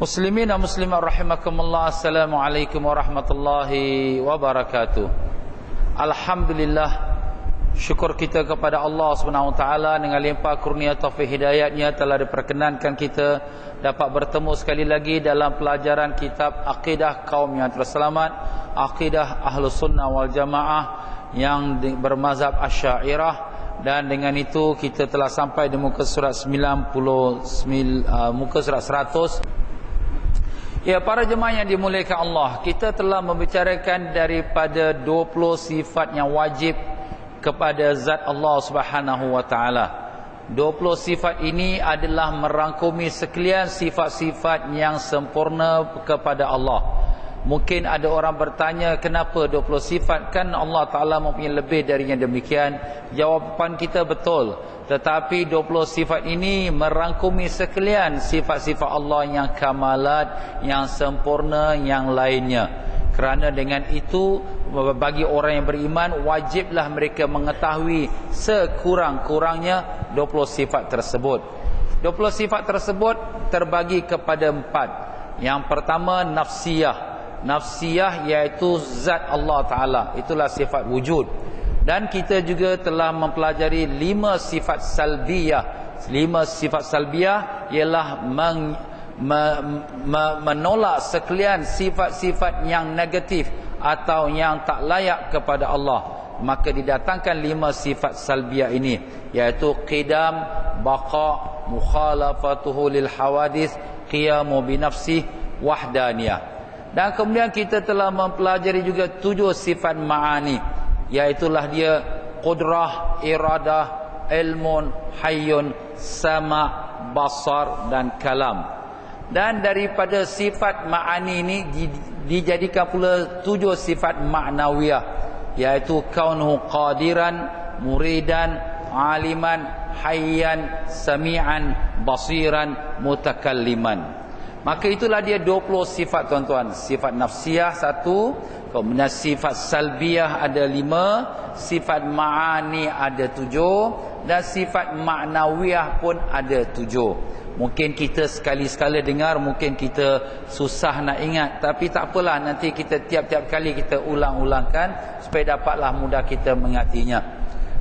Muslimin dan muslimat rahimakumullah, assalamualaikum warahmatullahi wabarakatuh. Alhamdulillah, syukur kita kepada Allah Subhanahu wa taala dengan limpah kurnia taufik hidayatnya telah diperkenankan kita dapat bertemu sekali lagi dalam pelajaran kitab akidah kaum yang terselamat, akidah Ahlus Sunnah wal Jamaah yang bermazhab Asy'ariyah. Dan dengan itu kita telah sampai di muka surat 100. Ya, para jemaah yang dimuliakan Allah, kita telah membicarakan daripada 20 sifat yang wajib kepada zat Allah Subhanahu wa taala. 20 sifat ini adalah merangkumi sekalian sifat-sifat yang sempurna kepada Allah. Mungkin ada orang bertanya, kenapa 20 sifat? Kan Allah Ta'ala mempunyai lebih dari yang demikian. Jawapan kita betul, tetapi 20 sifat ini merangkumi sekalian sifat-sifat Allah yang kamalat, yang sempurna, yang lainnya. Kerana dengan itu, bagi orang yang beriman, wajiblah mereka mengetahui sekurang-kurangnya 20 sifat tersebut. 20 sifat tersebut terbagi kepada 4. Yang pertama, nafsiyah. Nafsiyah iaitu zat Allah Ta'ala, itulah sifat wujud. Dan kita juga telah mempelajari 5 sifat salbiyah. 5 sifat salbiyah ialah menolak sekalian sifat-sifat yang negatif atau yang tak layak kepada Allah. Maka didatangkan 5 sifat salbiyah ini, iaitu qidam, baqa, mukhalafatuhu lil hawadith, qiyamu binafsih, wahdaniyah. Dan kemudian kita telah mempelajari juga 7 sifat ma'ani, iaitulah dia qudrah, iradah, ilmun, hayyun, sama', basar dan kalam. Dan daripada sifat ma'ani ini dijadikan pula 7 sifat ma'nawiyah, iaitu kaunuhu qadiran, muridan, aliman, hayyan, sami'an, basiran, mutakalliman. Maka itulah dia 20 sifat, tuan-tuan. Sifat nafsiyah 1, kemudian sifat salbiyah ada 5, sifat ma'ani ada 7, dan sifat ma'nawiyah pun ada 7. Mungkin kita sekali-sekala dengar, mungkin kita susah nak ingat, tapi tak apalah, nanti kita tiap-tiap kali kita ulang-ulangkan supaya dapatlah mudah kita mengingatinya.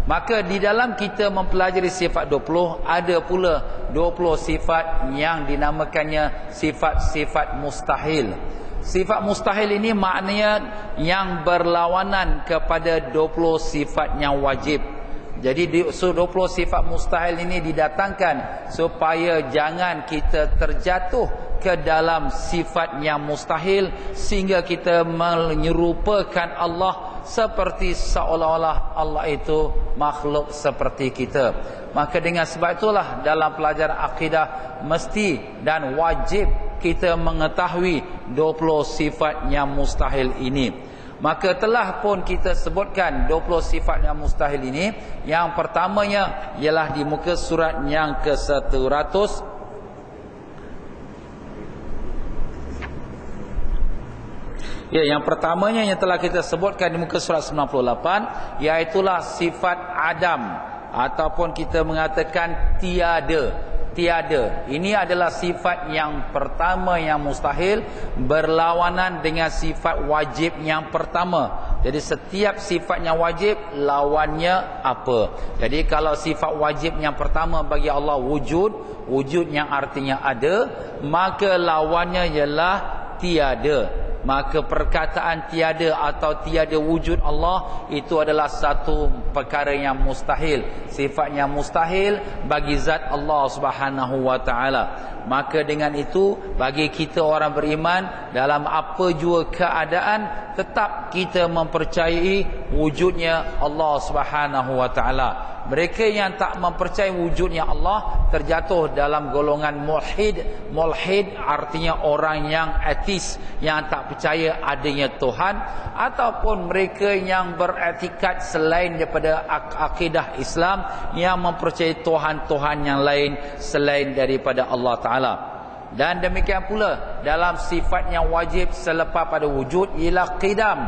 Maka di dalam kita mempelajari sifat 20, ada pula 20 sifat yang dinamakannya sifat-sifat mustahil. Sifat mustahil ini maknanya yang berlawanan kepada 20 sifat yang wajib. Jadi 20 sifat mustahil ini didatangkan supaya jangan kita terjatuh ke dalam sifat yang mustahil sehingga kita menyerupakan Allah seperti seolah-olah Allah itu makhluk seperti kita. Maka dengan sebab itulah dalam pelajaran akidah mesti dan wajib kita mengetahui 20 sifat yang mustahil ini. Maka telah pun kita sebutkan 20 sifat yang mustahil ini. Yang pertamanya ialah di muka surat yang ke-100. Ya, yang pertamanya yang telah kita sebutkan di muka surat 98, iaitulah sifat adam, ataupun kita mengatakan tiada. Tiada. Ini adalah sifat yang pertama yang mustahil, berlawanan dengan sifat wajib yang pertama. Jadi setiap sifat yang wajib, lawannya apa? Jadi kalau sifat wajib yang pertama bagi Allah wujud, wujud yang artinya ada, maka lawannya ialah tiada. Maka perkataan tiada atau tiada wujud Allah itu adalah satu perkara yang mustahil, sifat yang mustahil bagi zat Allah Subhanahu wa taala. Maka dengan itu bagi kita orang beriman, dalam apa jua keadaan tetap kita mempercayai wujudnya Allah Subhanahu wa taala. Mereka yang tak mempercayai wujudnya Allah terjatuh dalam golongan mulhid. Mulhid artinya orang yang ateis, yang tak percaya adanya Tuhan, ataupun mereka yang beretikat selain daripada akidah Islam, yang mempercayai Tuhan-Tuhan yang lain selain daripada Allah Ta'ala. Dan demikian pula dalam sifat yang wajib selepas pada wujud ialah qidam.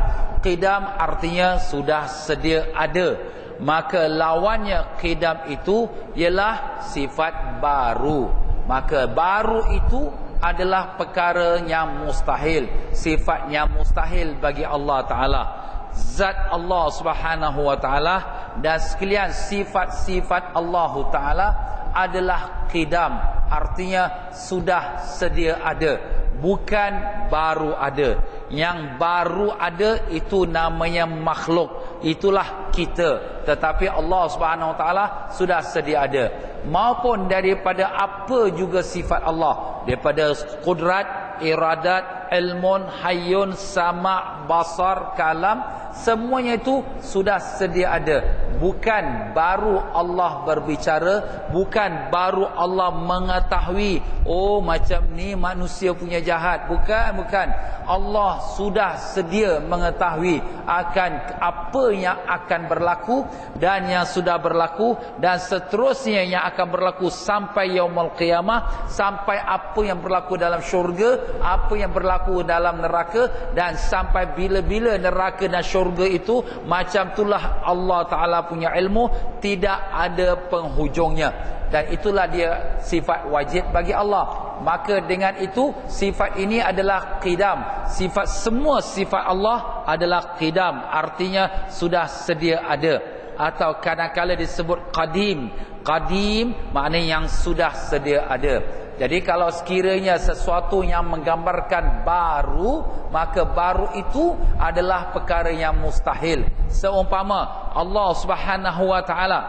Qidam artinya sudah sedia ada. Maka lawannya qidam itu ialah sifat baru. Maka baru itu adalah perkara yang mustahil, sifat yang mustahil bagi Allah Ta'ala. Zat Allah Subhanahu Wa Ta'ala dan sekalian sifat-sifat Allah Ta'ala adalah qidam, artinya sudah sedia ada, bukan baru ada. Yang baru ada itu namanya makhluk, itulah kita. Tetapi Allah Subhanahu Wa Ta'ala sudah sedia ada. Maupun daripada apa juga sifat Allah, daripada qudrat, iradat, ilmun, hayyun, sama', basar, kalam, semuanya itu sudah sedia ada. Bukan baru Allah berbicara, bukan baru Allah mengetahui, oh macam ni manusia punya jahat. Bukan. Allah sudah sedia mengetahui akan apa yang akan berlaku dan yang sudah berlaku dan seterusnya yang akan berlaku sampai yaumul qiyamah, sampai apa yang berlaku dalam syurga, apa yang berlaku dalam neraka, dan sampai bila-bila neraka dan syurga itu, macam itulah Allah Ta'ala punya ilmu, tidak ada penghujungnya. Dan itulah dia sifat wajib bagi Allah. Maka dengan itu sifat ini adalah qidam. Semua sifat Allah adalah qidam, artinya sudah sedia ada. Atau kadang-kadang disebut qadim. Qadim maknanya yang sudah sedia ada. Jadi kalau sekiranya sesuatu yang menggambarkan baru, maka baru itu adalah perkara yang mustahil. Seumpama Allah Subhanahu Wa Ta'ala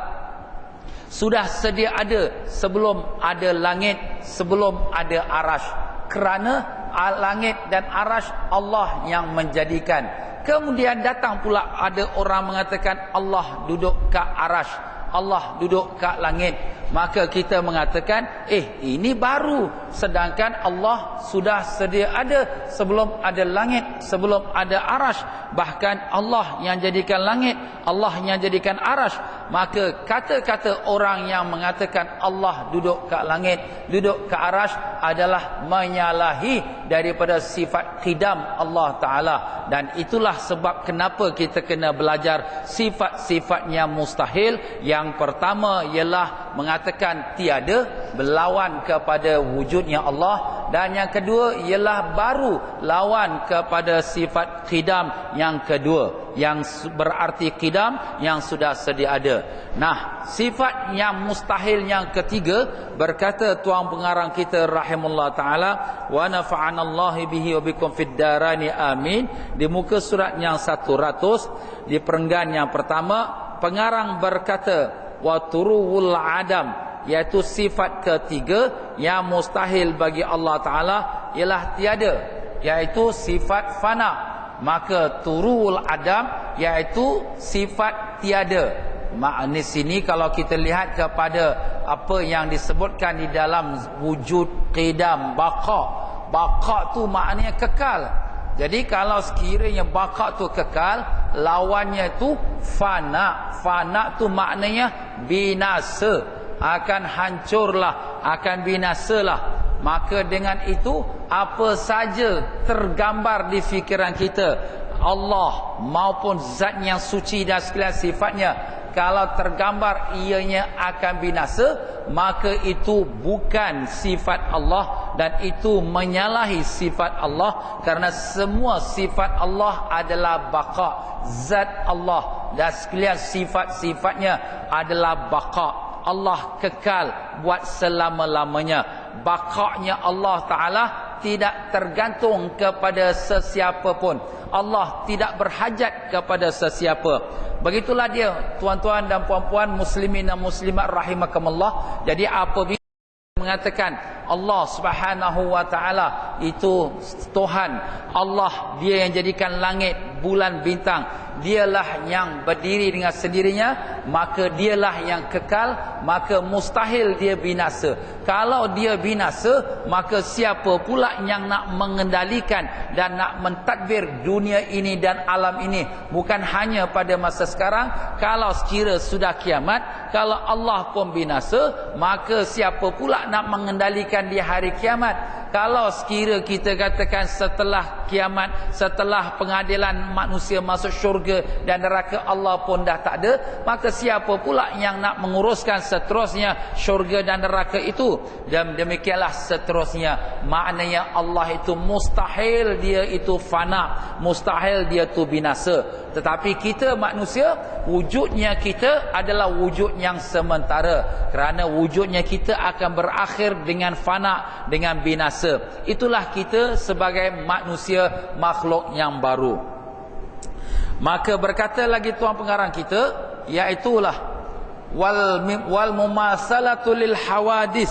sudah sedia ada sebelum ada langit, sebelum ada arash. Kerana langit dan arash Allah yang menjadikan. Kemudian datang pula ada orang mengatakan Allah duduk ke arash, Allah duduk kat langit. Maka kita mengatakan, ini baru. Sedangkan Allah sudah sedia ada sebelum ada langit, sebelum ada arash. Bahkan Allah yang jadikan langit, Allah yang jadikan arash. Maka kata-kata orang yang mengatakan Allah duduk kat langit, duduk kat arash adalah menyalahi daripada sifat qidam Allah Ta'ala. Dan itulah sebab kenapa kita kena belajar sifat-sifat yang mustahil. Yang pertama ialah mengatakan tiada, berlawan kepada wujudnya Allah. Dan yang kedua ialah baru, lawan kepada sifat qidam yang kedua, yang berarti qidam yang sudah sedia ada. Nah, sifat yang mustahil yang ketiga, berkata tuan pengarang kita rahimahullah ta'ala, wa nafa'anallahu bihi wa bikum fid darani amin, di muka surat yang 100, di perenggan yang pertama, pengarang berkata wa turuwul adam, iaitu sifat ketiga yang mustahil bagi Allah Ta'ala ialah tiada, iaitu sifat fana. Maka turuwul adam iaitu sifat tiada. Makna sini kalau kita lihat kepada apa yang disebutkan di dalam wujud qidam, baqa tu maknanya kekal. Jadi kalau sekiranya baqa tu kekal, lawannya tu fana. Fana tu maknanya binasa, akan hancurlah, akan binasalah. Maka dengan itu apa saja tergambar di fikiran kita, Allah maupun zat yang suci dan sekalian sifatnya, kalau tergambar ianya akan binasa, maka itu bukan sifat Allah dan itu menyalahi sifat Allah. Kerana semua sifat Allah adalah baqa, zat Allah dan sekalian sifat-sifatnya adalah baqa. Allah kekal buat selama-lamanya. Baqa'nya Allah Ta'ala tidak tergantung kepada sesiapa pun. Allah tidak berhajat kepada sesiapa. Begitulah dia tuan-tuan dan puan-puan, muslimin dan muslimat rahimakumullah. Jadi apabila mengatakan Allah Subhanahu Wa Ta'ala itu Tuhan, Allah dia yang jadikan langit, bulan, bintang, dialah yang berdiri dengan sendirinya, maka dialah yang kekal, maka mustahil dia binasa. Kalau dia binasa, maka siapa pula yang nak mengendalikan dan nak mentadbir dunia ini dan alam ini? Bukan hanya pada masa sekarang. Kalau sekira sudah kiamat, kalau Allah pun binasa, maka siapa pula nak mengendalikan di hari kiamat? Kalau sekira kita katakan setelah kiamat, setelah pengadilan manusia masuk syurga dan neraka Allah pun dah tak ada, maka siapa pula yang nak menguruskan seterusnya syurga dan neraka itu? Dan demikianlah seterusnya. Maknanya Allah itu mustahil dia itu fana, mustahil dia tu binasa. Tetapi kita manusia, wujudnya kita adalah wujud yang sementara, kerana wujudnya kita akan berakhir dengan fana, dengan binasa. Itulah kita sebagai manusia, makhluk yang baru. Maka berkata lagi tuan pengarang kita, iaitulah wal mumasalatu lil hawadis,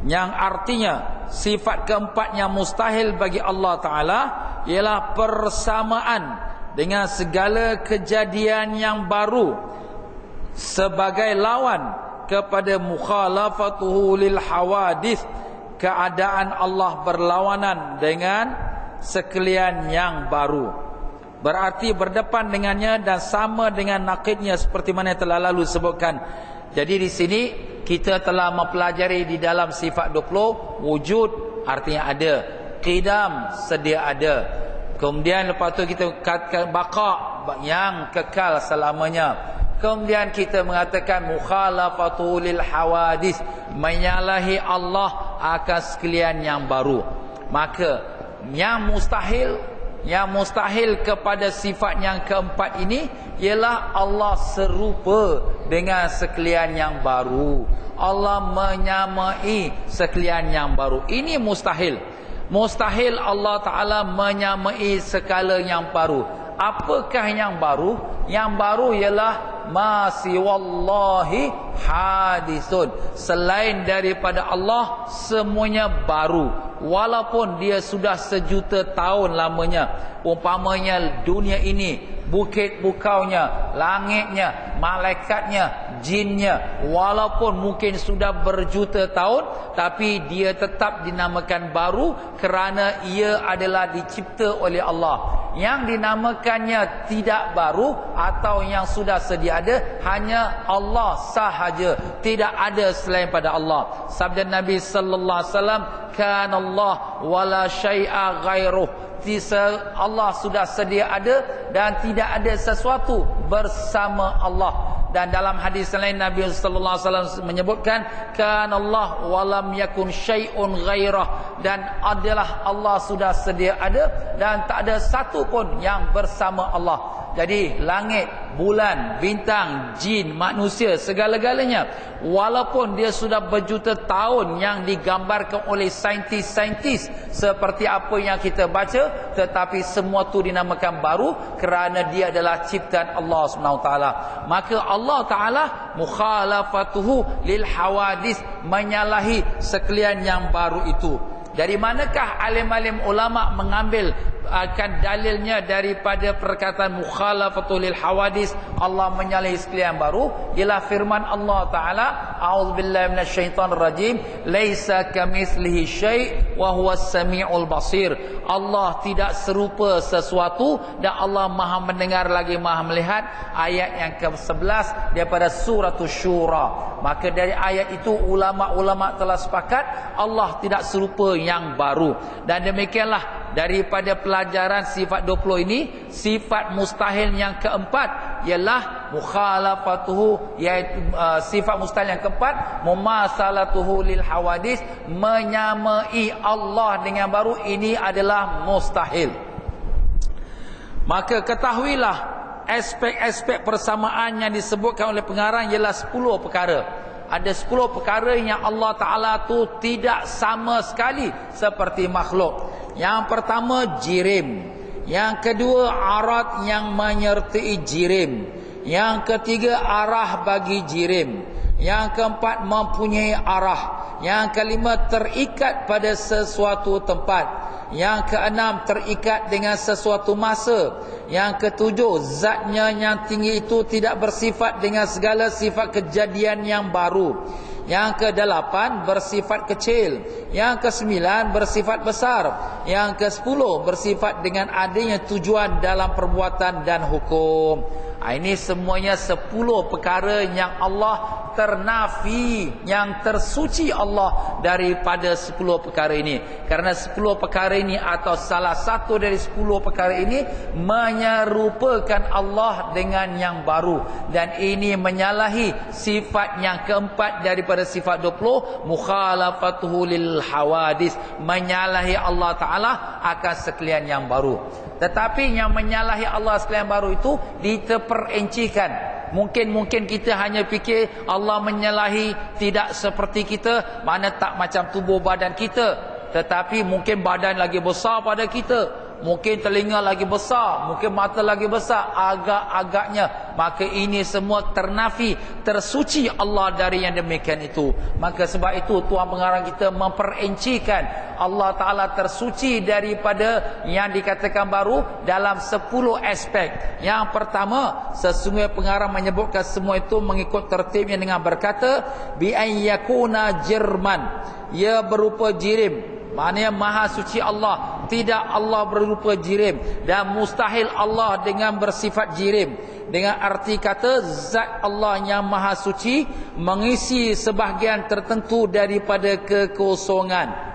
yang artinya sifat keempat yang mustahil bagi Allah Ta'ala ialah persamaan dengan segala kejadian yang baru sebagai lawan kepada mukhalafatuhu lil hawadis, keadaan Allah berlawanan dengan sekalian yang baru, berarti berdepan dengannya dan sama dengan naqidnya, seperti mana yang telah lalu sebutkan. Jadi di sini kita telah mempelajari di dalam sifat 20, wujud artinya ada, qidam sedia ada, kemudian lepas tu kita katakan baqa yang kekal selamanya, kemudian kita mengatakan mukhalafatu lil hawadis, menyalahi Allah akan sekalian yang baru. Maka yang mustahil kepada sifat yang keempat ini ialah Allah serupa dengan sekalian yang baru, Allah menyamai sekalian yang baru. Ini mustahil. Mustahil Allah Ta'ala menyamai segala yang baru. Apakah yang baru? Yang baru ialah ma siwallahi hadisun, selain daripada Allah semuanya baru, walaupun dia sudah sejuta tahun lamanya. Umpamanya dunia ini, bukit bukaunya, langitnya, malaikatnya, jinnya, walaupun mungkin sudah berjuta tahun, tapi dia tetap dinamakan baru kerana ia adalah dicipta oleh Allah. Yang dinamakannya tidak baru atau yang sudah sedia ada hanya Allah sahaja, tidak ada selain pada Allah. Sabda Nabi sallallahu alaihi wasallam, kana Allah wala syai'a ghairuh, Allah sudah sedia ada dan tidak ada sesuatu bersama Allah. Dan dalam hadis lain Nabi sallallahu alaihi wasallam menyebutkan, kana Allah walam yakun syai'un ghairah, dan adalah Allah sudah sedia ada dan tak ada satu pun yang bersama Allah. Jadi langit, bulan, bintang, jin, manusia, segala-galanya, walaupun dia sudah berjuta tahun yang digambarkan oleh saintis-saintis seperti apa yang kita baca, tetapi semua tu dinamakan baru kerana dia adalah ciptaan Allah SWT. Maka Allah Ta'ala mukhalafatuhu lil hawadis, menyalahi sekalian yang baru itu. Dari manakah alim-alim ulama mengambil akan dalilnya daripada perkataan mukhalafatul lil hawadis, Allah menyalahi sekalian baru? Ialah firman Allah Ta'ala, a'udzubillahi minasyaitonir rajim, laisa kamitslihi syai' wa huwas samiul basir. Allah tidak serupa sesuatu dan Allah Maha mendengar lagi Maha melihat. Ayat yang ke-11 daripada surah Syura. Maka dari ayat itu ulama-ulama telah sepakat Allah tidak serupa yang baru. Dan demikianlah daripada pelajaran sifat 20 ini, sifat mustahil yang keempat ialah mukhalafatuhu, iaitu sifat mustahil yang keempat, mumasalatuhu lil hawadis, menyamai Allah dengan baru. Ini adalah mustahil. Maka ketahuilah aspek-aspek persamaan yang disebutkan oleh pengarang ialah 10 perkara. Ada 10 perkara yang Allah Ta'ala tu tidak sama sekali seperti makhluk. Yang pertama jirim, yang kedua arat yang menyertai jirim, yang ketiga arah bagi jirim, yang keempat mempunyai arah, yang kelima terikat pada sesuatu tempat, yang keenam terikat dengan sesuatu masa, yang ketujuh zatnya yang tinggi itu tidak bersifat dengan segala sifat kejadian yang baru, yang kedelapan bersifat kecil, yang kesembilan bersifat besar, yang kesepuluh bersifat dengan adanya tujuan dalam perbuatan dan hukum. Ini semuanya 10 perkara yang Allah ternafi, yang tersuci Allah daripada 10 perkara ini. Kerana 10 perkara ini atau salah satu dari 10 perkara ini menyerupakan Allah dengan yang baru, dan ini menyalahi sifat yang keempat daripada sifat 20, mukhalafatuhu lil hawadis, menyalahi Allah Ta'ala akan sekalian yang baru. Tetapi yang menyalahi Allah sekalian baru itu diterperincikan. Mungkin kita hanya fikir Allah menyalahi tidak seperti kita, mana tak macam tubuh badan kita. Tetapi mungkin badan lagi besar pada kita, mungkin telinga lagi besar, mungkin mata lagi besar, agak-agaknya. Maka ini semua ternafi, tersuci Allah dari yang demikian itu. Maka sebab itu Tuan Pengarang kita memperincikan Allah Ta'ala tersuci daripada yang dikatakan baru dalam 10 aspek. Yang pertama, sesungguhnya pengarang menyebutkan semua itu mengikut tertibnya dengan berkata bi an yakuna jirman, ia berupa jirim. Maknanya maha suci Allah, tidak Allah berupa jirim, dan mustahil Allah dengan bersifat jirim. Dengan arti kata zat Allah yang maha suci mengisi sebahagian tertentu daripada kekosongan.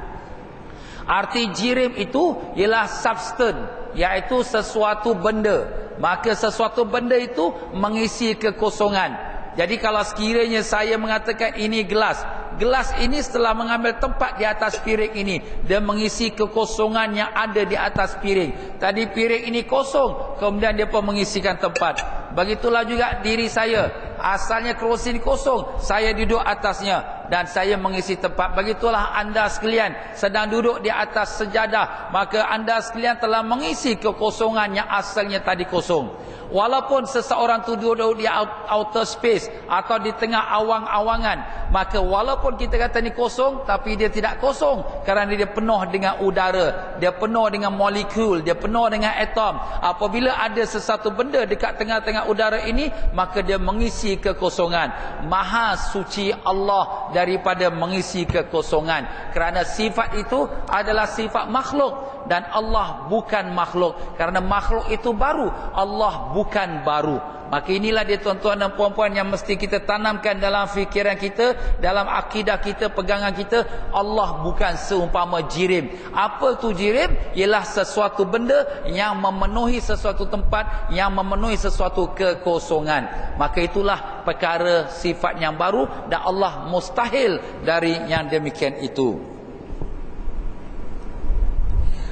Arti jirim itu ialah substance, iaitu sesuatu benda. Maka sesuatu benda itu mengisi kekosongan. Jadi kalau sekiranya saya mengatakan ini gelas, gelas ini setelah mengambil tempat di atas piring ini, dia mengisi kekosongan yang ada di atas piring. Tadi piring ini kosong, kemudian dia pun mengisikan tempat. Begitulah juga diri saya, asalnya kerusi ini kosong, saya duduk atasnya dan saya mengisi tempat. Begitulah anda sekalian sedang duduk di atas sejadah, maka anda sekalian telah mengisi kekosongan yang asalnya tadi kosong. Walaupun seseorang tu duduk di outer space atau di tengah awang-awangan, maka walaupun kita kata ni kosong, tapi dia tidak kosong, kerana dia penuh dengan udara, dia penuh dengan molekul, dia penuh dengan atom. Apabila ada sesuatu benda dekat tengah-tengah udara ini, maka dia mengisi kekosongan. Maha suci Allah daripada mengisi kekosongan, kerana sifat itu adalah sifat makhluk, dan Allah bukan makhluk. Kerana makhluk itu baru, Allah bukan baru. Maka inilah dia tuan-tuan dan puan-puan yang mesti kita tanamkan dalam fikiran kita, dalam akidah kita, pegangan kita. Allah bukan seumpama jirim. Apa tu jirim? Ialah sesuatu benda yang memenuhi sesuatu tempat, yang memenuhi sesuatu kekosongan. Maka itulah perkara sifat yang baru, dan Allah mustahil dari yang demikian itu.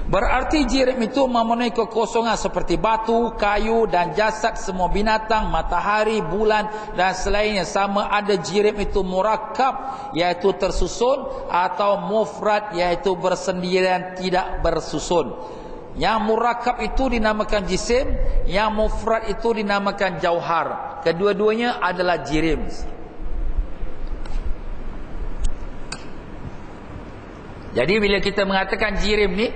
Berarti jirim itu memenuhi kekosongan seperti batu, kayu dan jasad semua binatang, matahari, bulan dan selainnya. Sama ada jirim itu murakkab, iaitu tersusun, atau mufrad, iaitu bersendirian tidak bersusun. Yang murakkab itu dinamakan jisim, yang mufrad itu dinamakan jauhar. Kedua-duanya adalah jirim. Jadi bila kita mengatakan jirim ni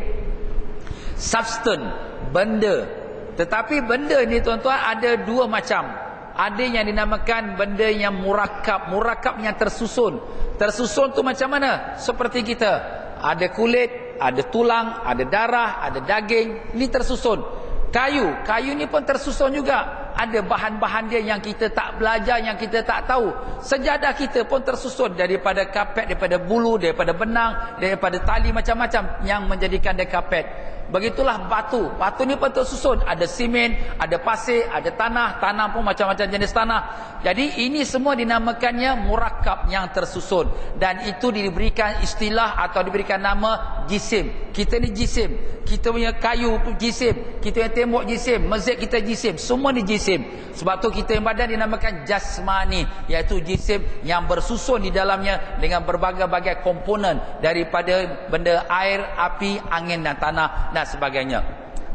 substance, benda. Tetapi benda ni tuan-tuan ada dua macam. Ada yang dinamakan benda yang murakkab. Murakkab yang tersusun. Tersusun tu macam mana? Seperti kita, ada kulit, ada tulang, ada darah, ada daging. Ini tersusun. Kayu, kayu ni pun tersusun juga. Ada bahan-bahan dia yang kita tak belajar, yang kita tak tahu. Sejadah kita pun tersusun daripada kapet, daripada bulu, daripada benang, daripada tali, macam-macam yang menjadikan dia kapet. Begitulah batu. Batu ni pun tersusun. Ada simen, ada pasir, ada tanah. Tanah pun macam-macam jenis tanah. Jadi ini semua dinamakannya murakkab yang tersusun. Dan itu diberikan istilah atau diberikan nama jisim. Kita ni jisim. Kita punya kayu jisim. Kita punya tembok jisim. Masjid kita jisim. Semua ni jisim. Sebab tu kita yang badan dinamakan jasmani, iaitu jisim yang bersusun di dalamnya dengan berbagai-bagai komponen daripada benda air, api, angin dan tanah dan sebagainya.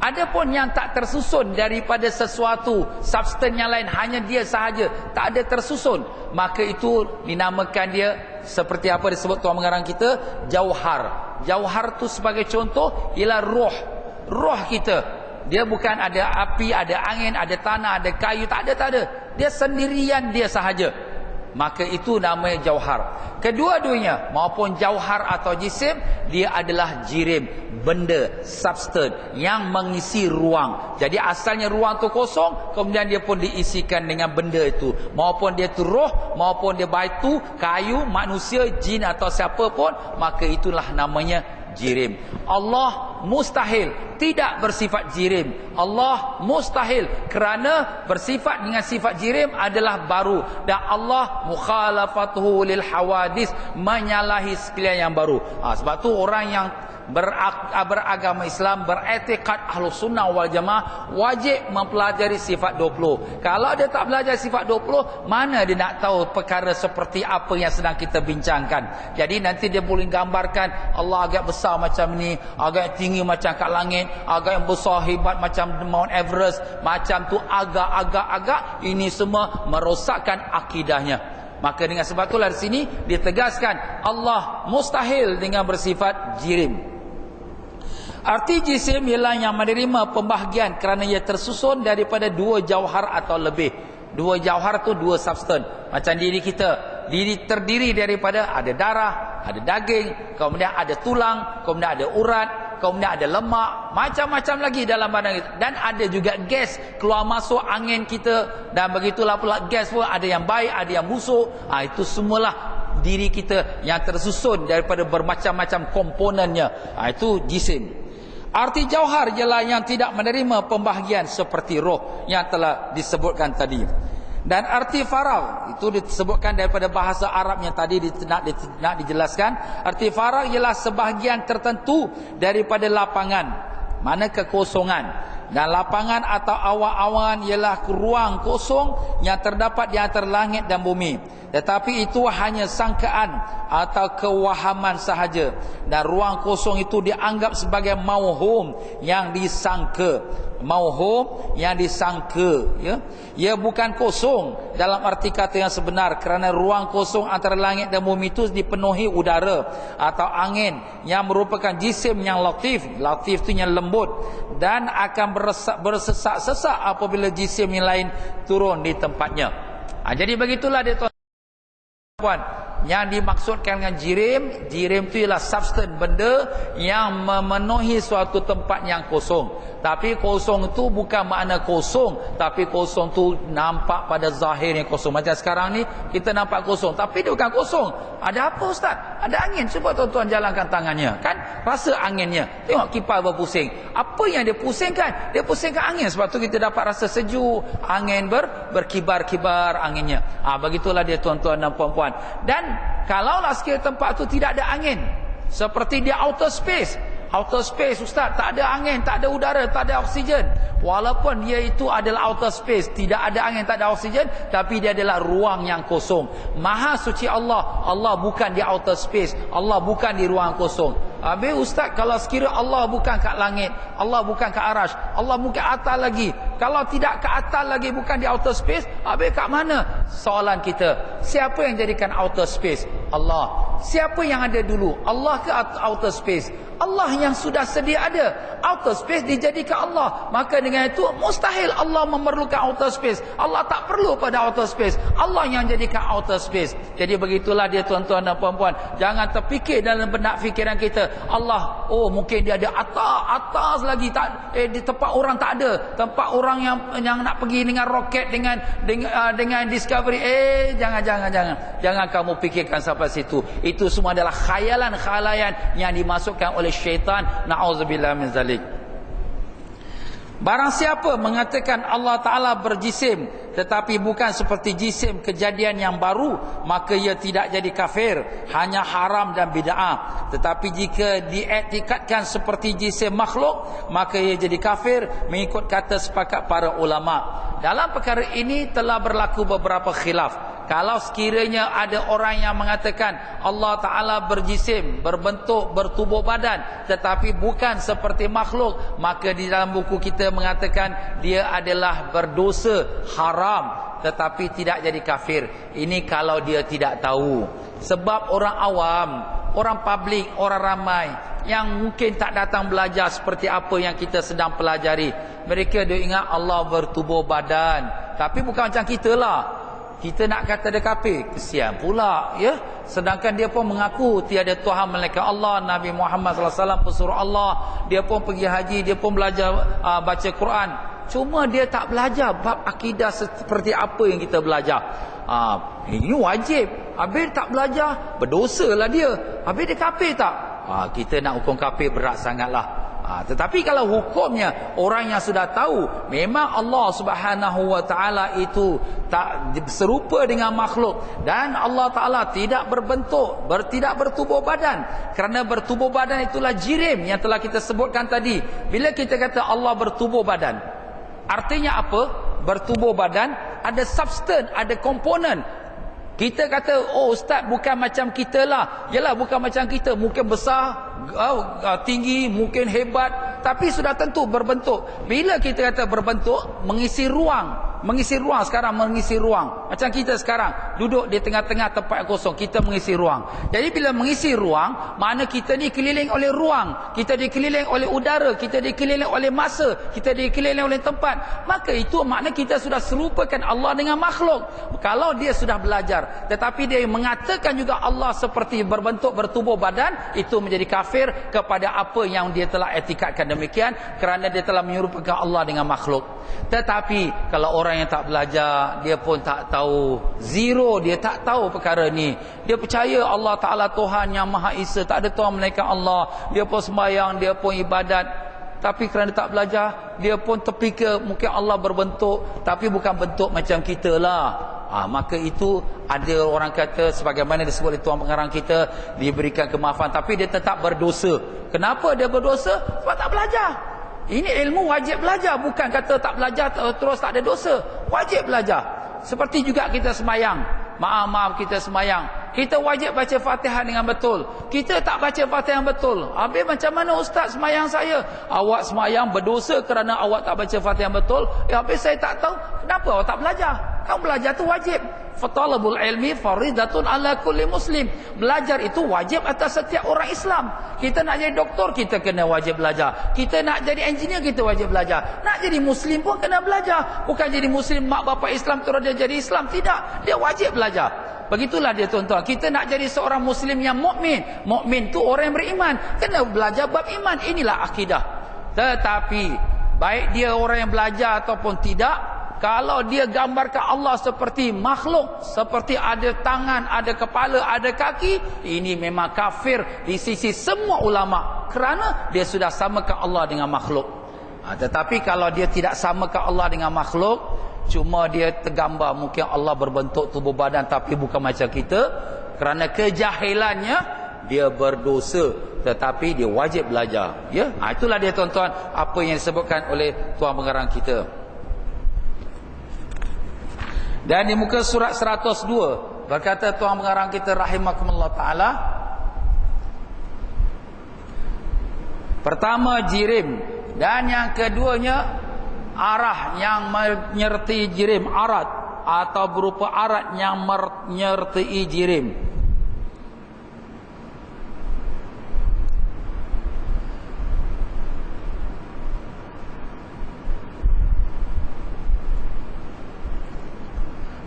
Adapun yang tak tersusun daripada sesuatu substance yang lain, hanya dia sahaja, tak ada tersusun, maka itu dinamakan dia seperti apa disebut tuan mengarang kita, jauhar. Jauhar tu sebagai contoh ialah roh. Roh kita, dia bukan ada api, ada angin, ada tanah, ada kayu, tak ada. Dia sendirian, dia sahaja. maka itu namanya jauhar. Kedua-duanya, maupun jauhar atau jisim, dia adalah jirim, benda, substance yang mengisi ruang. Jadi asalnya ruang tu kosong, kemudian dia pun diisikan dengan benda itu, maupun dia tu roh, maupun dia batu, kayu, manusia, jin atau siapa pun, maka itulah namanya jirim. Allah mustahil tidak bersifat jirim. Allah mustahil, kerana bersifat dengan sifat jirim adalah baru, dan Allah mukhalafatuhu lil hawadis, menyalahi sekalian yang baru. Sebab tu orang yang beragama Islam, beretikad Ahlus Sunnah wal Jamaah, wajib mempelajari sifat 20. Kalau dia tak belajar sifat 20, mana dia nak tahu perkara seperti apa yang sedang kita bincangkan. Jadi nanti dia boleh gambarkan Allah agak besar macam ni, agak tinggi macam kat langit, agak yang besar hebat macam Mount Everest, macam tu agak. Ini semua merosakkan akidahnya. Maka dengan sebab itulah di sini ditegaskan Allah mustahil dengan bersifat jirim. Arti jisim ialah yang menerima pembahagian kerana ia tersusun daripada dua jauhar atau lebih. Dua jauhar tu dua substance. Macam diri kita, diri terdiri daripada ada darah, ada daging, kemudian ada tulang, kemudian ada urat, kemudian ada lemak, macam-macam lagi dalam badan kita. Dan ada juga gas keluar masuk angin kita, dan begitulah pula gas pun ada yang baik, ada yang busuk. Itu semualah diri kita yang tersusun daripada bermacam-macam komponennya. Itu jisim. Arti jauhar ialah yang tidak menerima pembahagian seperti roh yang telah disebutkan tadi. Dan arti faragh itu disebutkan daripada bahasa Arab yang tadi nak dijelaskan. Arti faragh ialah sebahagian tertentu daripada lapangan, mana kekosongan. Dan lapangan atau awan-awan ialah ruang kosong yang terdapat di antara langit dan bumi. Tetapi itu hanya sangkaan atau kewahaman sahaja. Dan ruang kosong itu dianggap sebagai mauhum, yang disangka. Mauhum, yang disangka, ya. Ia bukan kosong dalam arti kata yang sebenar, kerana ruang kosong antara langit dan bumi itu dipenuhi udara atau angin yang merupakan jisim yang latif. Latif itu yang lembut, dan akan bersesak-sesak apabila jisim yang lain turun di tempatnya. Jadi begitulah dia tuan-tuan, yang dimaksudkan dengan jirim. Jirim itu ialah substance, benda yang memenuhi suatu tempat yang kosong. Tapi kosong itu bukan makna kosong, tapi kosong tu nampak pada zahirnya kosong. Macam sekarang ni kita nampak kosong, tapi dia bukan kosong. Ada apa ustaz? Ada angin. Cuba tuan-tuan jalankan tangannya, kan rasa anginnya. Tengok kipas berpusing. Apa yang dia pusingkan? Dia pusingkan angin. Sebab tu kita dapat rasa sejuk, angin berkibar-kibar anginnya. Begitulah dia tuan-tuan dan puan-puan. Dan kalaulah sekiranya tempat tu tidak ada angin, seperti di outer space. Outer space ustaz, tak ada angin, tak ada udara, tak ada oksigen. Walaupun dia itu adalah outer space, tidak ada angin, tak ada oksigen, tapi dia adalah ruang yang kosong. Maha suci Allah. Allah bukan di outer space, Allah bukan di ruang kosong. Habis ustaz, kalau sekiranya Allah bukan kat langit, Allah bukan kat arash, Allah bukan atas lagi, kalau tidak ke atas lagi, bukan di outer space, habis kat mana? Soalan kita, siapa yang jadikan outer space? Allah. Siapa yang ada dulu? Allah ke outer space? Allah yang sudah sedia ada. Outer space dijadikan Allah. Maka dengan itu mustahil Allah memerlukan outer space. Allah tak perlu pada outer space. Allah yang jadikan outer space. Jadi begitulah dia tuan-tuan dan puan-puan. Jangan terfikir dalam benak fikiran kita, Allah, mungkin dia ada atas lagi, tak di tempat orang tak ada. Tempat orang yang nak pergi dengan roket, dengan Discovery. Jangan kamu fikirkan sampai situ. Itu semua adalah khayalan-khalayan yang dimasukkan oleh syaitan. Na'udzubillah min zalik. Barang siapa mengatakan Allah Ta'ala berjisim tetapi bukan seperti jisim kejadian yang baru, maka ia tidak jadi kafir, hanya haram dan bid'ah. Tetapi jika diiktikadkan seperti jisim makhluk, maka ia jadi kafir mengikut kata sepakat para ulama. Dalam perkara ini telah berlaku beberapa khilaf. Kalau sekiranya ada orang yang mengatakan Allah Ta'ala berjisim, berbentuk, bertubuh badan, tetapi bukan seperti makhluk, maka di dalam buku kita mengatakan dia adalah berdosa, haram, tetapi tidak jadi kafir. Ini kalau dia tidak tahu. Sebab orang awam, orang publik, orang ramai yang mungkin tak datang belajar seperti apa yang kita sedang pelajari, mereka dia ingat Allah bertubuh badan. Tapi bukan macam kita lah. kita nak kata dia kafir, kesian pula ya. Sedangkan dia pun mengaku tiada Tuhan melainkan Allah, Nabi Muhammad SAW pesuruh Allah, dia pun pergi haji, dia pun belajar baca Quran. Cuma dia tak belajar bab akidah seperti apa yang kita belajar. Ini wajib. Habis tak belajar, berdosalah dia. Habis dia kafir tak? Kita nak hukum kafir berat sangatlah. Tetapi kalau hukumnya orang yang sudah tahu memang Allah Subhanahu wa taala itu tak serupa dengan makhluk, dan Allah taala tidak berbentuk, tidak bertubuh badan, kerana bertubuh badan itulah jirim yang telah kita sebutkan tadi. Bila kita kata Allah bertubuh badan, artinya apa? Bertubuh badan ada substan, ada komponen. Kita kata, oh ustaz bukan macam kita lah. Yalah bukan macam kita. Mungkin besar, tinggi, mungkin hebat, tapi sudah tentu berbentuk. Bila kita kata berbentuk, mengisi ruang. Mengisi ruang sekarang, mengisi ruang. Macam kita sekarang, duduk di tengah-tengah tempat kosong, kita mengisi ruang. Jadi bila mengisi ruang, mana kita ni keliling oleh ruang, kita dikeliling oleh udara, kita dikeliling oleh masa, kita dikeliling oleh tempat. Maka itu makna kita sudah serupakan Allah dengan makhluk. Kalau dia sudah belajar, tetapi dia mengatakan juga Allah seperti berbentuk bertubuh badan, itu menjadi kafir kepada apa yang dia telah etikadkan demikian, kerana dia telah menyerupakan Allah dengan makhluk. Tetapi kalau orang yang tak belajar, dia pun tak tahu, zero, dia tak tahu perkara ni. Dia percaya Allah Ta'ala Tuhan yang Maha Esa, tak ada Tuhan melainkan Allah. Dia pun sembahyang, dia pun ibadat, tapi kerana tak belajar, dia pun terfikir mungkin Allah berbentuk, tapi bukan bentuk macam kita lah. Maka itu ada orang kata, sebagaimana disebut oleh Tuan Pengarang kita, diberikan kemaafan, tapi dia tetap berdosa. Kenapa dia berdosa? Sebab tak belajar. Ini ilmu wajib belajar, bukan kata tak belajar terus tak ada dosa. Wajib belajar. Seperti juga kita semayang. Maaf kita semayang, kita wajib baca Fatihah dengan betul. Kita tak baca Fatihah yang betul, habis macam mana ustaz semayang saya? Awak semayang berdosa kerana awak tak baca Fatihah yang betul. Habis saya tak tahu, kenapa awak tak belajar? Kamu belajar tu wajib. Fatalabul ilmi faridatun ala kulli muslim. Belajar itu wajib atas setiap orang Islam. Kita nak jadi doktor, kita kena wajib belajar. Kita nak jadi engineer, kita wajib belajar. Nak jadi muslim pun kena belajar. Bukan jadi muslim mak bapak Islam terus dia jadi Islam. Tidak, dia wajib belajar. Begitulah dia tuan-tuan. Kita nak jadi seorang muslim yang mukmin. Mukmin tu orang yang beriman, kena belajar bab iman. Inilah akidah. Tetapi baik dia orang yang belajar ataupun tidak, kalau dia gambarkan Allah seperti makhluk, seperti ada tangan, ada kepala, ada kaki, ini memang kafir di sisi semua ulama, kerana dia sudah samakan Allah dengan makhluk. Tetapi kalau dia tidak samakan Allah dengan makhluk, cuma dia tergambar mungkin Allah berbentuk tubuh badan tapi bukan macam kita, kerana kejahilannya dia berdosa, tetapi dia wajib belajar. Ya, itulah dia tuan-tuan apa yang disebutkan oleh Tuan Pengarang kita. Dan di muka surat 102 berkata Tuan Pengarang kita rahimakumullah ta'ala, pertama jirim, dan yang keduanya arah yang menyertai jirim, arat atau berupa arat yang menyertai jirim.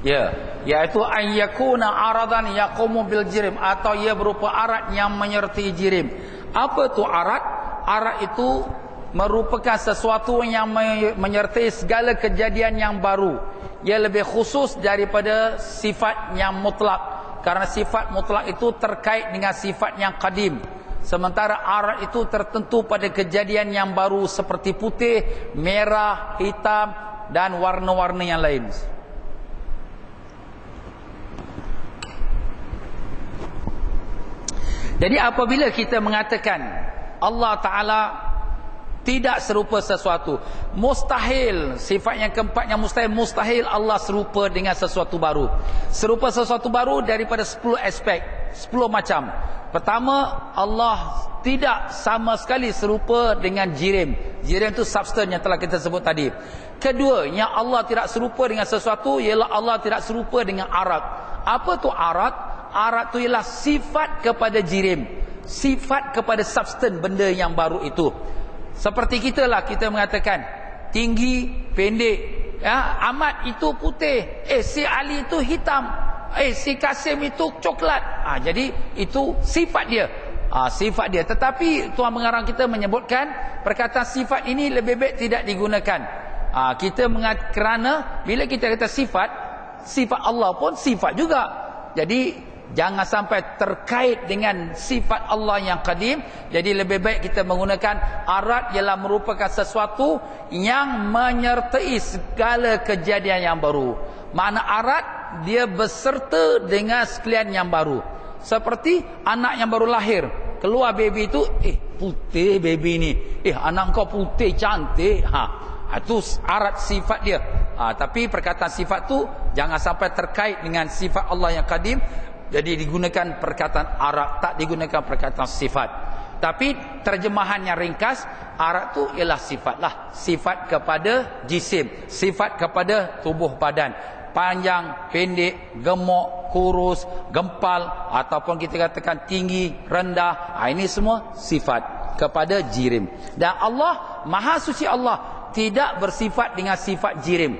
Ya, iaitu an yakuna aradan yaqumu bil jirim, atau ia berupa arat yang menyertai jirim. Apa tu arat? Arat itu merupakan sesuatu yang menyertai segala kejadian yang baru. Ia lebih khusus daripada sifat yang mutlak, karena sifat mutlak itu terkait dengan sifat yang qadim. Sementara arat itu tertentu pada kejadian yang baru seperti putih, merah, hitam dan warna-warna yang lain. Jadi apabila kita mengatakan Allah Ta'ala tidak serupa sesuatu, mustahil, sifat yang keempat yang mustahil Allah serupa dengan sesuatu baru. Serupa sesuatu baru daripada 10 aspek, 10 macam. Pertama, Allah tidak sama sekali serupa dengan jirim. Jirim itu substan yang telah kita sebut tadi. Kedua, yang Allah tidak serupa dengan sesuatu ialah Allah tidak serupa dengan arat. Apa tu arat? Arat itu ialah sifat kepada jirim, sifat kepada substan benda yang baru itu. Seperti kita lah, kita mengatakan tinggi, pendek, Ya, Ahmad itu putih, si Ali itu hitam, si Kasim itu coklat. Jadi itu sifat dia. Sifat dia. Tetapi Tuan Pengarang kita menyebutkan perkataan sifat ini lebih baik tidak digunakan. Kerana bila kita kata sifat Allah pun sifat juga. Jadi jangan sampai terkait dengan sifat Allah yang qadim. Jadi lebih baik kita menggunakan arat ialah merupakan sesuatu yang menyertai segala kejadian yang baru. Makna arat dia berserta dengan sekalian yang baru. Seperti anak yang baru lahir, keluar baby itu, putih baby ni, anak kau putih cantik. Itu arat sifat dia. Tapi perkataan sifat tu jangan sampai terkait dengan sifat Allah yang qadim. Jadi digunakan perkataan arat, tak digunakan perkataan sifat. Tapi terjemahan yang ringkas, arat tu ialah sifat lah. Sifat kepada jisim, sifat kepada tubuh badan. Panjang, pendek, gemuk, kurus, gempal, ataupun kita katakan tinggi, rendah. Ini semua sifat kepada jirim. Dan Allah, Maha Suci Allah, tidak bersifat dengan sifat jirim.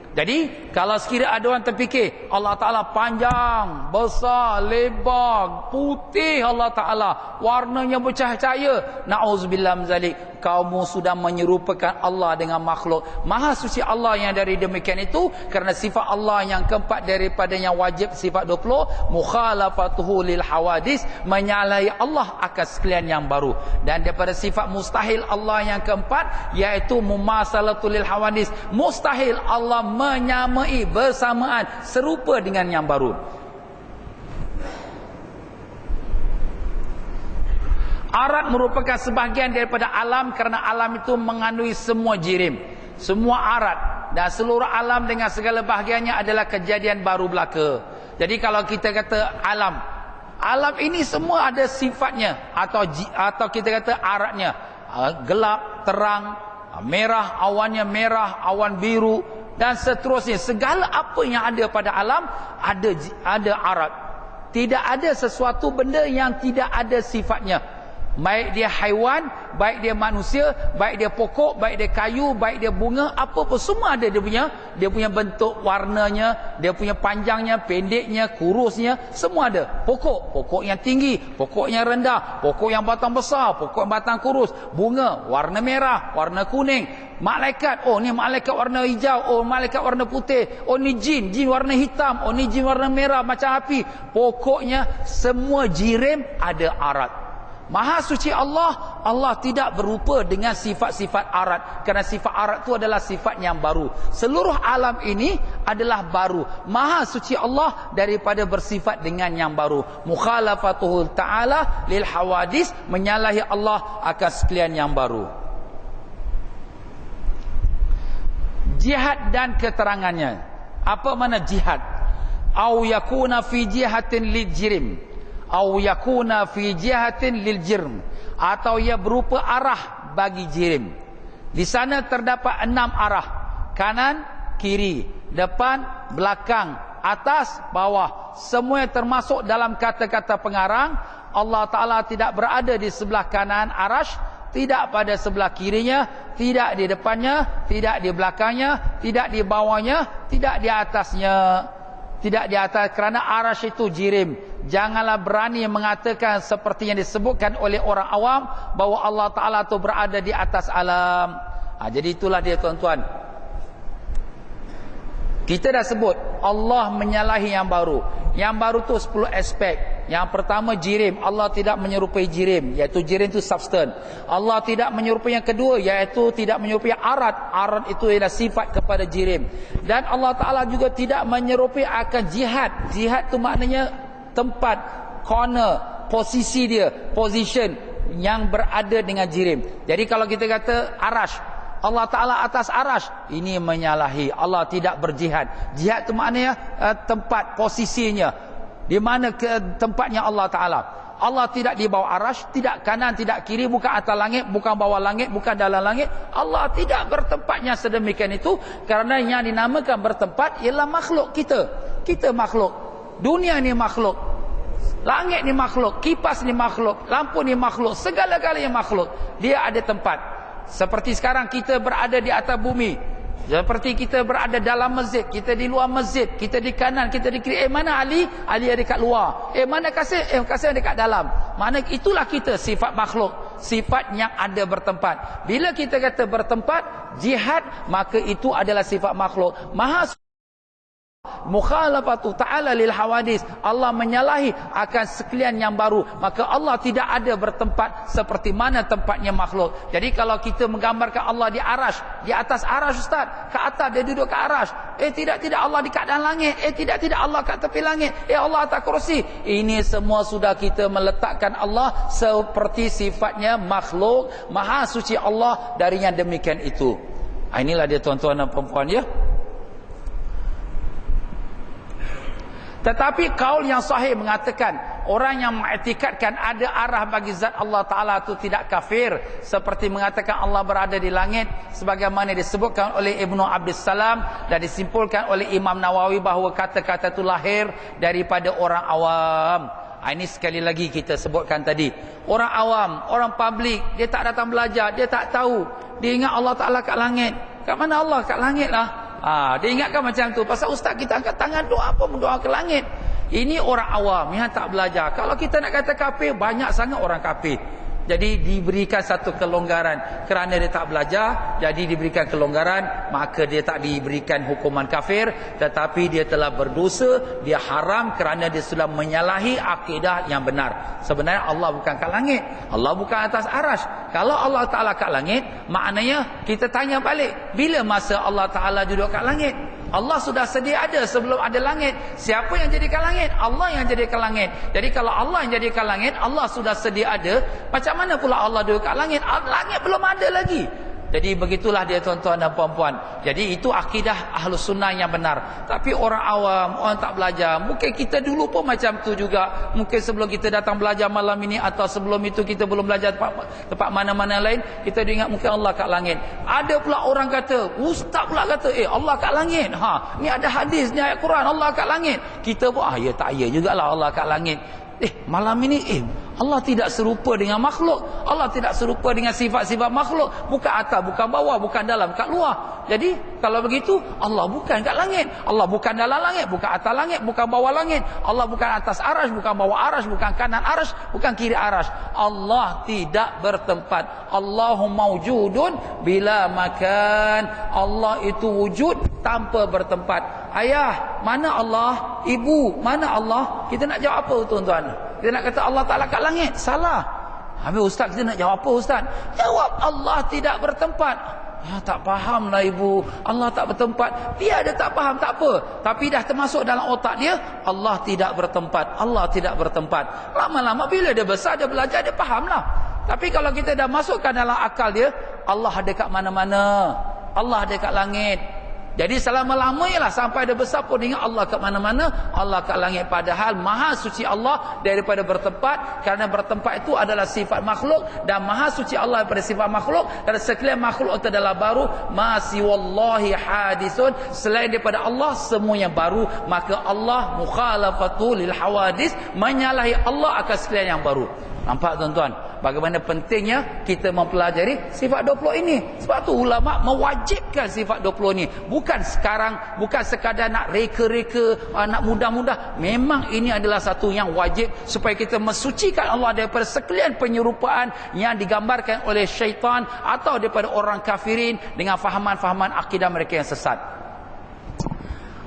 Jadi kalau sekiranya ada orang terfikir Allah Ta'ala panjang, besar, lebar, putih Allah Ta'ala, warnanya bercahaya, na'udzubillah min zalik, kamu sudah menyerupakan Allah dengan makhluk. Maha suci Allah yang dari demikian itu, kerana sifat Allah yang keempat daripada yang wajib, sifat 20, mukhalafatuhu lil hawadis, menyalahi Allah akan sekalian yang baru. Dan daripada sifat mustahil Allah yang keempat, iaitu mumasalatul lil hawadis, mustahil Allah menyamai, bersamaan, serupa dengan yang baru. Arat merupakan sebahagian daripada alam, kerana alam itu mengandungi semua jirim, semua arat, dan seluruh alam dengan segala bahagiannya adalah kejadian baru belaka. Jadi kalau kita kata alam ini semua ada sifatnya, atau kita kata aratnya, gelap, terang, merah, awannya merah, awan biru, dan seterusnya. Segala apa yang ada pada alam ada arat. Tidak ada sesuatu benda yang tidak ada sifatnya. Baik dia haiwan, baik dia manusia, baik dia pokok, baik dia kayu, baik dia bunga, apa pun semua ada dia punya bentuk, warnanya, dia punya panjangnya, pendeknya, kurusnya, semua ada. Pokok yang tinggi, pokok yang rendah, pokok yang batang besar, pokok yang batang kurus, bunga warna merah, warna kuning, malaikat, ni malaikat warna hijau, malaikat warna putih, ni jin warna hitam, ni jin warna merah macam api. Pokoknya semua jirim ada arat. Maha suci Allah, Allah tidak berupa dengan sifat-sifat arat, kerana sifat arat itu adalah sifat yang baru. Seluruh alam ini adalah baru. Maha suci Allah daripada bersifat dengan yang baru. Mukhalafatuhu ta'ala lil hawadis, menyalahi Allah akan sekalian yang baru. Jihad dan keterangannya. Apa makna jihad? Au yakuna fi jihatin lil jirim, au yakuna fi jihatin lil jirm, atau ia berupa arah bagi jirim. Di sana terdapat 6 arah: kanan, kiri, depan, belakang, atas, bawah. Semua termasuk dalam kata-kata pengarang. Allah Ta'ala tidak berada di sebelah kanan arash, tidak pada sebelah kirinya, tidak di depannya, tidak di belakangnya, tidak di bawahnya, tidak di atasnya. Tidak di atas, kerana arash itu jirim. Janganlah berani mengatakan seperti yang disebutkan oleh orang awam, bahawa Allah Ta'ala itu berada di atas alam. Jadi itulah dia tuan-tuan. Kita dah sebut Allah menyalahi yang baru. Yang baru tu 10 aspek. Yang pertama jirim, Allah tidak menyerupai jirim, iaitu jirim itu substance. Allah tidak menyerupai yang kedua, iaitu tidak menyerupai arat. Arat itu ialah sifat kepada jirim. Dan Allah Ta'ala juga tidak menyerupai akan jihad. Jihad tu maknanya tempat, corner, posisi dia, position yang berada dengan jirim. Jadi kalau kita kata arash, Allah Ta'ala atas arash, ini menyalahi. Allah tidak berjihad. Jihad itu maknanya tempat, posisinya, di mana tempatnya Allah Ta'ala. Allah tidak di bawah arash, tidak kanan, tidak kiri, bukan atas langit, bukan bawah langit, bukan dalam langit. Allah tidak bertempatnya sedemikian itu, kerana yang dinamakan bertempat ialah makhluk kita. Kita makhluk, dunia ni makhluk, langit ni makhluk, kipas ni makhluk, lampu ni makhluk, segala-galanya makhluk. Dia ada tempat. Seperti sekarang kita berada di atas bumi, Seperti kita berada dalam masjid, kita di luar masjid, kita di kanan, kita di kiri. Mana Ali? Ali ada kat luar. Mana Kasim? Kasim ada kat dalam. Mana itulah kita, sifat makhluk, sifat yang ada bertempat. Bila kita kata bertempat, jihad, maka itu adalah sifat makhluk. Maha mukhalafatu ta'ala lil hawadis, Allah menyalahi akan sekalian yang baru. Maka Allah tidak ada bertempat seperti mana tempatnya makhluk. Jadi kalau kita menggambarkan Allah di arash, di atas arash ustaz, ke atas dia duduk ke arash. Tidak Allah di keadaan langit. Tidak Allah kat tepi langit. Allah atas kursi. Ini semua sudah kita meletakkan Allah seperti sifatnya makhluk. Maha suci Allah dari yang demikian itu. Inilah dia tuan-tuan dan puan-puan ya. Tetapi kaul yang sahih mengatakan orang yang mengiktikadkan ada arah bagi zat Allah Ta'ala itu tidak kafir, seperti mengatakan Allah berada di langit, sebagaimana disebutkan oleh Ibnu Abdus Salam dan disimpulkan oleh Imam Nawawi bahawa kata-kata itu lahir daripada orang awam. Ini sekali lagi kita sebutkan tadi, orang awam, orang publik, dia tak datang belajar, dia tak tahu, dia ingat Allah Ta'ala kat langit. Kat mana Allah? Kat langit lah. Dia ingatkan macam tu. Pasal ustaz kita angkat tangan doa apa, mendoa ke langit. Ini orang awam yang tak belajar. Kalau kita nak kata kafir, banyak sangat orang kafir. Jadi diberikan satu kelonggaran kerana dia tak belajar, jadi diberikan kelonggaran, maka dia tak diberikan hukuman kafir, tetapi dia telah berdosa, dia haram kerana dia sudah menyalahi akidah yang benar. Sebenarnya Allah bukan kat langit, Allah bukan atas arash. Kalau Allah Ta'ala kat langit, maknanya kita tanya balik, bila masa Allah Ta'ala duduk kat langit? Allah sudah sedia ada sebelum ada langit. Siapa yang jadikan langit? Allah yang jadikan langit. Jadi kalau Allah yang jadikan langit, Allah sudah sedia ada, macam mana pula Allah duduk kat langit? Langit belum ada lagi. Jadi begitulah dia tuan-tuan dan puan-puan. Jadi itu akidah Ahlus Sunnah yang benar. Tapi orang awam, orang tak belajar, mungkin kita dulu pun macam tu juga. Mungkin sebelum kita datang belajar malam ini, atau sebelum itu kita belum belajar tempat mana-mana lain, kita ingat mungkin Allah kat langit. Ada pula orang kata, ustaz pula kata, Allah kat langit. Ni ada hadis, ni ayat Quran, Allah kat langit. Kita pun ya tak ya jugalah Allah kat langit. Malam ini Allah tidak serupa dengan makhluk. Allah tidak serupa dengan sifat-sifat makhluk. Bukan atas, bukan bawah, bukan dalam, kat luar. Jadi kalau begitu, Allah bukan kat langit, Allah bukan dalam langit, bukan atas langit, bukan bawah langit. Allah bukan atas arash, bukan bawah arash, bukan kanan arash, bukan kiri arash. Allah tidak bertempat. Allahu mawjudun bila makan. Allah itu wujud tanpa bertempat. Ayah, mana Allah? Ibu, mana Allah? Kita nak jawab apa tuan-tuan? Kita nak kata Allah Ta'ala kat langit? Salah. Habis ustaz, kita nak jawab apa ustaz? Jawab Allah tidak bertempat. Tak fahamlah ibu, Allah tak bertempat. Dia ada tak faham, tak apa, tapi dah termasuk dalam otak dia, Allah tidak bertempat, Allah tidak bertempat. Lama-lama bila dia besar, dia belajar, dia fahamlah. Tapi kalau kita dah masukkan dalam akal dia, Allah ada kat mana-mana, Allah ada kat langit. Jadi selama-lamanya lah sampai dia besar pun ingat Allah kat mana-mana, Allah kat langit. Padahal maha suci Allah daripada bertempat, kerana bertempat itu adalah sifat makhluk, dan maha suci Allah daripada sifat makhluk, kerana sekalian makhluk itu adalah baru. Masih wallahi hadisun, selain daripada Allah semuanya baru. Maka Allah mukhalafatu lil hawadis, menyalahi Allah akan sekalian yang baru. Nampak tuan-tuan bagaimana pentingnya kita mempelajari sifat 20 ini. Sebab tu ulama mewajibkan sifat 20 ini. Bukan sekarang, bukan sekadar nak reka-reka, nak mudah-mudah. Memang ini adalah satu yang wajib supaya kita mensucikan Allah daripada sekalian penyerupaan yang digambarkan oleh syaitan atau daripada orang kafirin dengan fahaman-fahaman akidah mereka yang sesat.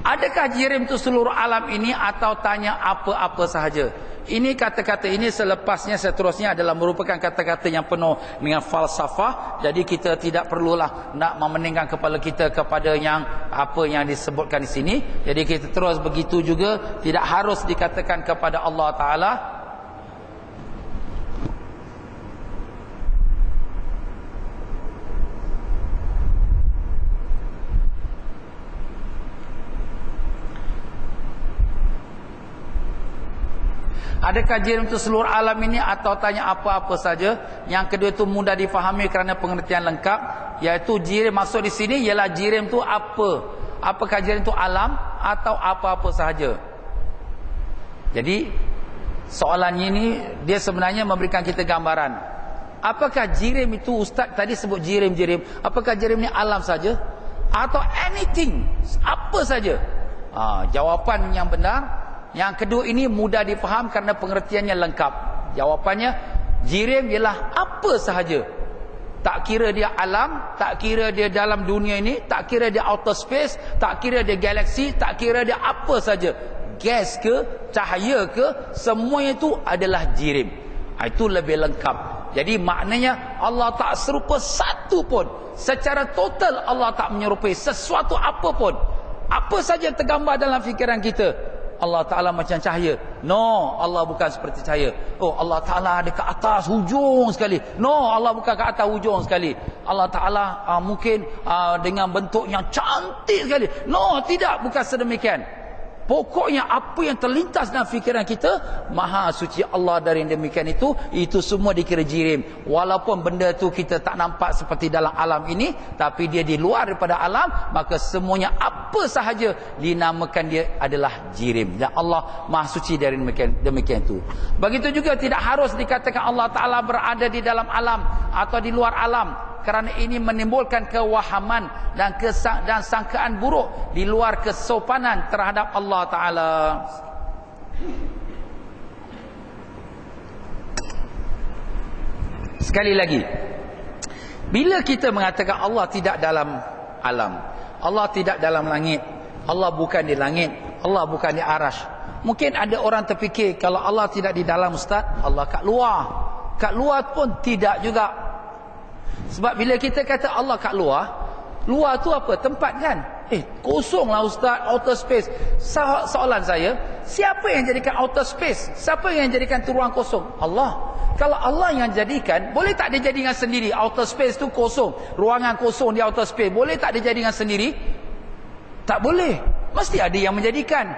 Adakah jirim itu seluruh alam ini, atau tanya apa-apa sahaja? Ini kata-kata ini selepasnya seterusnya adalah merupakan kata-kata yang penuh dengan falsafah. Jadi kita tidak perlulah nak memeningkan kepala kita kepada yang apa yang disebutkan di sini. Jadi kita terus begitu juga, tidak harus dikatakan kepada Allah Ta'ala. Adakah jirim itu seluruh alam ini, atau tanya apa-apa saja? Yang kedua itu mudah difahami kerana pengertian lengkap, iaitu jirim maksud di sini ialah jirim itu apa? Apakah jirim itu alam atau apa-apa sahaja? Jadi soalannya ini dia sebenarnya memberikan kita gambaran. Apakah jirim itu, ustaz tadi sebut jirim-jirim, apakah jirim ini alam saja? atau anything, apa saja. Jawapan yang benar. Yang kedua ini mudah difaham kerana pengertiannya lengkap. Jawapannya, jirim ialah apa sahaja. Tak kira dia alam, tak kira dia dalam dunia ini, tak kira dia outer space, tak kira dia galaksi, tak kira dia apa saja. Gas ke, cahaya ke, semuanya itu adalah jirim. Itu lebih lengkap. Jadi maknanya Allah tak serupa satu pun. Secara total Allah tak menyerupai sesuatu apa pun. Apa saja tergambar dalam fikiran kita. Allah Ta'ala macam cahaya. No, Allah bukan seperti cahaya. Oh, Allah Ta'ala ada ke atas hujung sekali. No, Allah bukan ke atas hujung sekali. Allah Ta'ala mungkin dengan bentuk yang cantik sekali. No, tidak, bukan sedemikian. Pokoknya apa yang terlintas dalam fikiran kita, maha suci Allah dari demikian itu semua dikira jirim. Walaupun benda tu kita tak nampak seperti dalam alam ini, tapi dia di luar daripada alam, maka semuanya apa sahaja dinamakan dia adalah jirim. Dan Allah maha suci dari demikian itu. Begitu juga tidak harus dikatakan Allah Ta'ala berada di dalam alam atau di luar alam, kerana ini menimbulkan kewahaman dan sangkaan buruk di luar kesopanan terhadap Allah Ta'ala. Sekali lagi, bila kita mengatakan Allah tidak dalam alam, Allah tidak dalam langit, Allah bukan di langit, Allah bukan di arash, mungkin ada orang terfikir kalau Allah tidak di dalam, ustaz, Allah kat luar. Kat luar pun tidak juga. Sebab bila kita kata Allah kat luar, luar tu apa? Tempat kan? Kosonglah ustaz, outer space. Soalan saya, siapa yang jadikan outer space? Siapa yang jadikan tu ruang kosong? Allah. Kalau Allah yang jadikan, boleh tak dia jadikan sendiri? Outer space tu kosong, ruangan kosong di outer space, boleh tak dia jadikan sendiri? Tak boleh. Mesti ada yang menjadikan.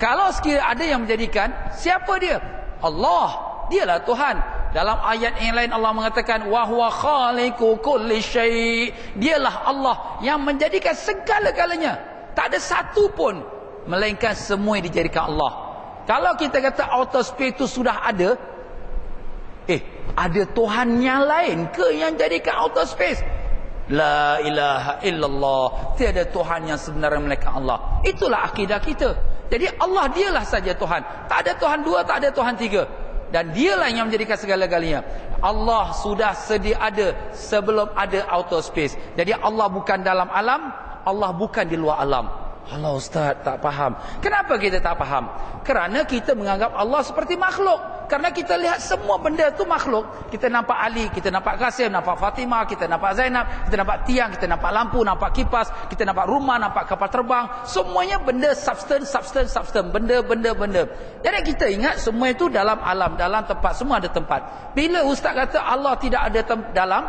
Kalau sekiranya ada yang menjadikan, siapa dia? Allah. Dialah Tuhan. Dalam ayat yang lain Allah mengatakan wa huwa khaliqu kulli syai'. Dialah Allah yang menjadikan segala-galanya. Tak ada satu pun melainkan semua yang dijadikan Allah. Kalau kita kata outer space itu sudah ada, ada Tuhan yang lain ke yang jadikan outer space? La ilaha illallah. Tiada Tuhan yang sebenarnya melainkan Allah. Itulah akidah kita. Jadi Allah dialah saja Tuhan. Tak ada Tuhan dua, tak ada Tuhan tiga. Dan dialah yang menjadikan segala-galanya. Allah sudah sedia ada sebelum ada outer space. Jadi Allah bukan dalam alam, Allah bukan di luar alam. Allah, ustaz, tak faham. Kenapa kita tak faham? Kerana kita menganggap Allah seperti makhluk. Kerana kita lihat semua benda tu makhluk. Kita nampak Ali, kita nampak Qasim, nampak Fatimah, kita nampak Zainab, kita nampak tiang, kita nampak lampu, nampak kipas, kita nampak rumah, nampak kapal terbang. Semuanya benda substance. Benda. Jadi kita ingat semua itu dalam alam, dalam tempat, semua ada tempat. Bila ustaz kata Allah tidak ada dalam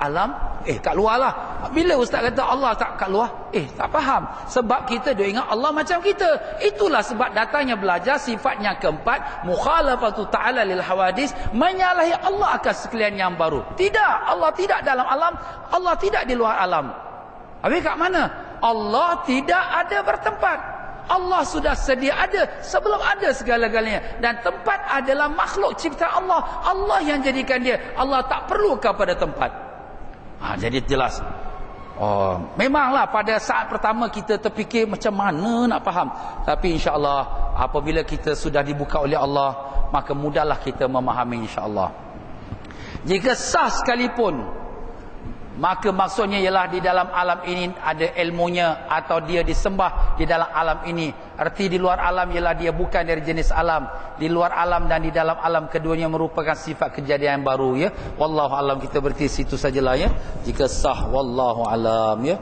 alam, kat luar lah. Bila ustaz kata Allah tak kat luar, tak faham. Sebab kita dia ingat Allah macam kita. Itulah sebab datangnya belajar sifat yang keempat, mukhalafatu ta'ala lil hawadis, menyalahi Allah akan sekalian yang baru. Tidak, Allah tidak dalam alam, Allah tidak di luar alam. Habis kat mana? Allah tidak ada bertempat. Allah sudah sedia ada sebelum ada segala-galanya. Dan tempat adalah makhluk ciptaan Allah. Allah yang jadikan dia. Allah tak perlu kepada tempat. Jadi jelas. Memanglah pada saat pertama kita terfikir macam mana nak faham. Tapi insya-Allah apabila kita sudah dibuka oleh Allah, maka mudahlah kita memahami insya-Allah. Jika sah sekalipun, maka maksudnya ialah di dalam alam ini ada ilmunya atau dia disembah di dalam alam ini. Arti di luar alam ialah dia bukan dari jenis alam. Di luar alam dan di dalam alam keduanya merupakan sifat kejadian yang baru, ya. Wallahu alam, kita berhenti situ sajalah, ya. Jika sah, wallahu alam, ya.